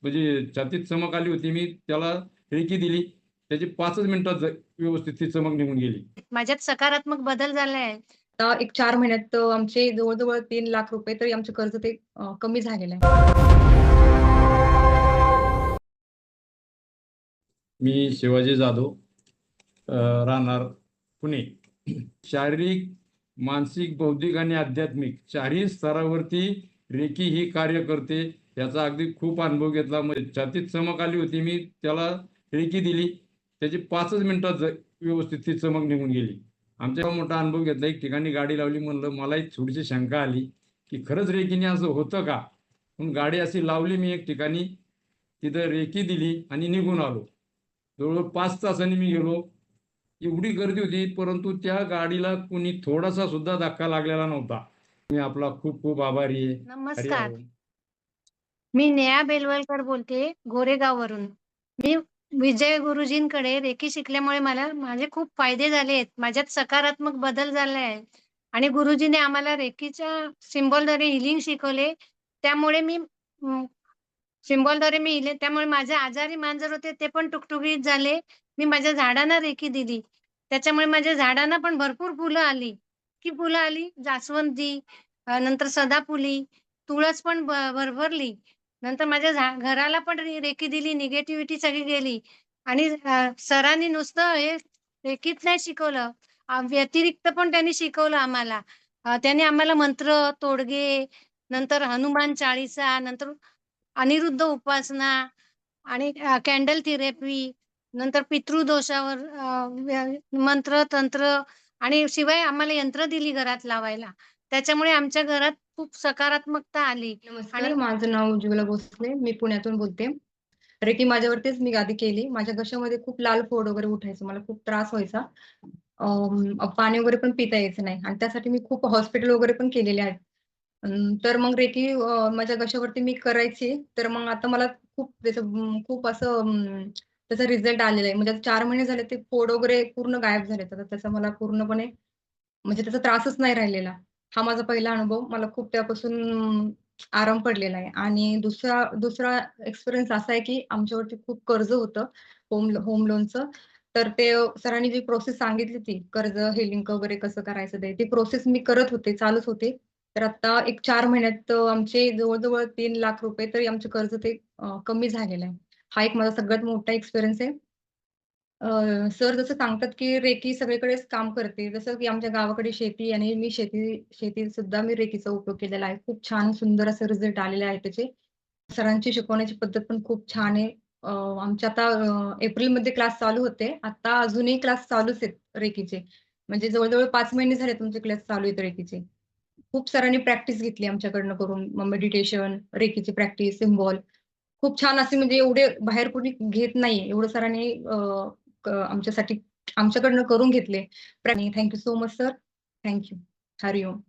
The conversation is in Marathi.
म्हणजे छातीत चमक आली होती. मी त्याला रेकी दिली. त्याची 5च मिनिटात व्यवस्थित ती चमक निघून गेली. माझ्यात सकारात्मक बदल झालाय. आता एक 4 महिन्यात आमचे जवळ-जवळ 3 लाख रुपये तरी आमचं कर्ज ते कमी झालेलं आहे. मी शिवाजी जाधव, राहणार पुणे. शारीरिक, मानसिक, बौद्धिक आणि आध्यात्मिक चारही स्तरावरती रेकी ही कार्य करते. याचा अगदी खूप अनुभव घेतला. छातीत चमक आली होती. मी त्याला रेकी दिली. त्याची 5च मिनिटात व्यवस्थित ती चमक निघून गेली. आमचा मोठा अनुभव घेतला. एक ठिकाणी गाडी लावली. म्हणलं मला एक थोडीशी शंका आली की खरंच रेकीने असं होतं का? म्हणून गाडी अशी लावली मी एक ठिकाणी, तिथं रेकी दिली आणि निघून आलो. जवळजवळ 5 तासांनी मी गेलो. एवढी गर्दी होती, परंतु त्या गाडीला कोणी थोडासा सुद्धा धक्का लागलेला नव्हता. मी आपला खूप खूप आभारी आहे. नमस्कार. मी नेहा बेलवलकर बोलते, गोरेगाववरून. मी विजय गुरुजींकडे रेकी शिकल्यामुळे माझे खूप फायदे झाले आहेत. माझ्यात सकारात्मक बदल झाला आहे आणि गुरुजींनी आम्हाला रेकीच्या सिम्बॉलद्वारे हीलिंग शिकवले. त्यामुळे मी त्यामुळे माझे आजारी मांजर होते ते पण टुकटुकीत झाले. मी माझ्या झाडांना रेकी दिली. त्याच्यामुळे माझ्या झाडांना पण भरपूर फुलं आली. इतकी फुलं आली, जास्वंदी, नंतर सदाफुली, तुळस पण भरभरली. नंतर माझ्या घराला पण रेकी दिली, निगेटिव्हिटी सगळी गेली आणि सरांनी नुसतं हे रेकीच नाही शिकवलं, व्यतिरिक्त पण त्यांनी शिकवलं आम्हाला. त्यांनी आम्हाला मंत्र, तोडगे, नंतर हनुमान चाळीसा, नंतर अनिरुद्ध उपासना आणि कॅन्डल थेरपी, नंतर पितृदोषावर मंत्र, तंत्र आणि शिवाय आम्हाला यंत्र दिली घरात लावायला. त्याच्यामुळे आमच्या घरात खूप सकारात्मकता आली. नमस्कार, माझं नाव उज्ज्वला भोसले. मी पुण्यातून बोलते. रेकी माझ्यावरतीच मी आधी केली. माझ्या घशामध्ये खूप लाल फोड वगैरे उठायचं. मला खूप त्रास व्हायचा. पाणी वगैरे पण पिता यायचं नाही आणि त्यासाठी मी खूप हॉस्पिटल वगैरे पण केलेले आहेत. तर मग रेकी माझ्या घशावरती मी करायची. तर मग आता मला खूप त्याचं खूप असं त्याचा रिझल्ट आलेला आहे. म्हणजे 4 महिने झाले ते फोड वगैरे पूर्ण गायब झालेत. आता त्याचा मला पूर्णपणे म्हणजे त्याचा त्रासच नाही राहिलेला. हा माझा पहिला अनुभव. मला खूप त्यापासून आराम पडलेला आहे आणि दुसरा एक्सपिरियन्स असा आहे, की आमच्यावरती खूप कर्ज होतं होम लोनचं. तर ते सरांनी जी प्रोसेस सांगितली ती कर्ज हेलिंग वगैरे कसं करायचं ते, ती प्रोसेस मी करत होते, चालूच होते. तर आता एक 4 महिन्यात आमचे जवळ-जवळ 3 लाख रुपये तरी आमचं कर्ज ते कमी झालेलं आहे. हा एक माझा सगळ्यात मोठा एक्सपिरियन्स आहे. सर जसं सांगतात, की रेकी सगळीकडेच काम करते. जसं की आमच्या गावाकडे शेती आणि मी शेतीत सुद्धा मी रेकीचा उपयोग केलेला आहे. खूप छान सुंदर असे रिझल्ट आलेले आहेत त्याचे. सरांची शिकवण्याची पद्धत पण खूप छान आहे. आमचे आता एप्रिलमध्ये क्लास चालू होते. आता अजूनही क्लास चालूच आहेत रेकीचे. म्हणजे जवळ-जवळ 5 महिने झाले तुमचे क्लास चालू आहेत रेकीचे. खूप सरांनी प्रॅक्टिस घेतली आमच्याकडनं करून. मग मेडिटेशन, रेकीची प्रॅक्टिस, सिम्बॉल खूप छान असे म्हणजे एवढे बाहेर कोणी घेत नाहीये. एवढं सरांनी आमच्यासाठी आमच्याकडनं करून घेतले. Thank you so much sir. Thank you. Hari Om.